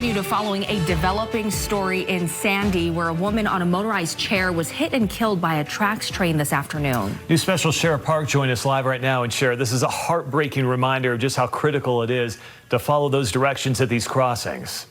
To following a developing story in Sandy where a woman on a motorized chair was hit and killed by a Trax train this afternoon. News Special Sheriff Park joined us live right now. And Sheriff, this is a heartbreaking reminder of just how critical it is to follow those directions at these crossings.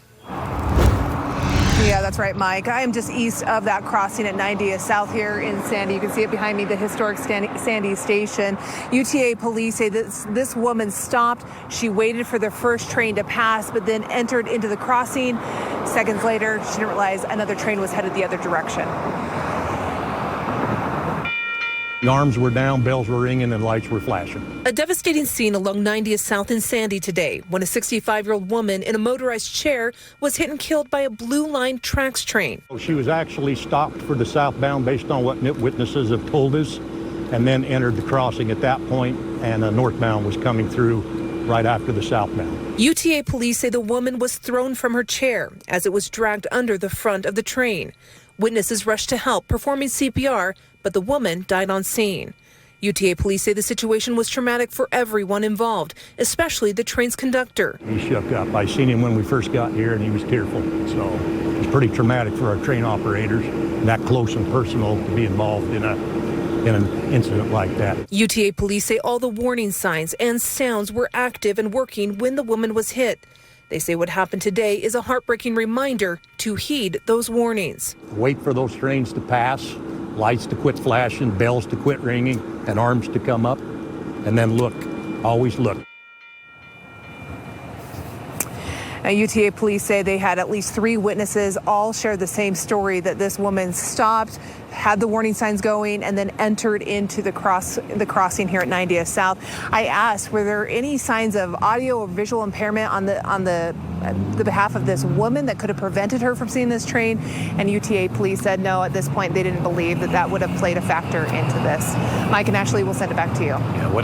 Yeah, that's right, Mike. I am just east of that crossing at 90th South here in Sandy. You can see it behind me, the Historic Sandy Station. UTA police say this woman stopped. She waited for the first train to pass, but then entered into the crossing. Seconds later, she didn't realize another train was headed the other direction. The arms were down, bells were ringing, and lights were flashing. A devastating scene along 90th South in Sandy today when a 65-year-old woman in a motorized chair was hit and killed by a blue line Trax train. She was actually stopped for the southbound based on what witnesses have told us, and then entered the crossing at that point, and a northbound was coming through right after the southbound. UTA police say the woman was thrown from her chair as it was dragged under the front of the train. Witnesses rushed to help, performing CPR, but the woman died on scene. UTA police say the situation was traumatic for everyone involved, especially the train's conductor. He shook up. I seen him when we first got here, and he was tearful. So it was pretty traumatic for our train operators, that close and personal, to be involved in an incident like that. UTA police say all the warning signs and sounds were active and working when the woman was hit. They say what happened today is a heartbreaking reminder to heed those warnings. Wait for those trains to pass, lights to quit flashing, bells to quit ringing, and arms to come up, and then look. Always look. UTA police say they had at least 3 witnesses, all shared the same story, that this woman stopped, had the warning signs going, and then entered into the crossing here at 90th South. I asked, were there any signs of audio or visual impairment on the behalf of this woman that could have prevented her from seeing this train? And UTA police said no, at this point they didn't believe that would have played a factor into this. Mike and Ashley, we'll send it back to you. Yeah, what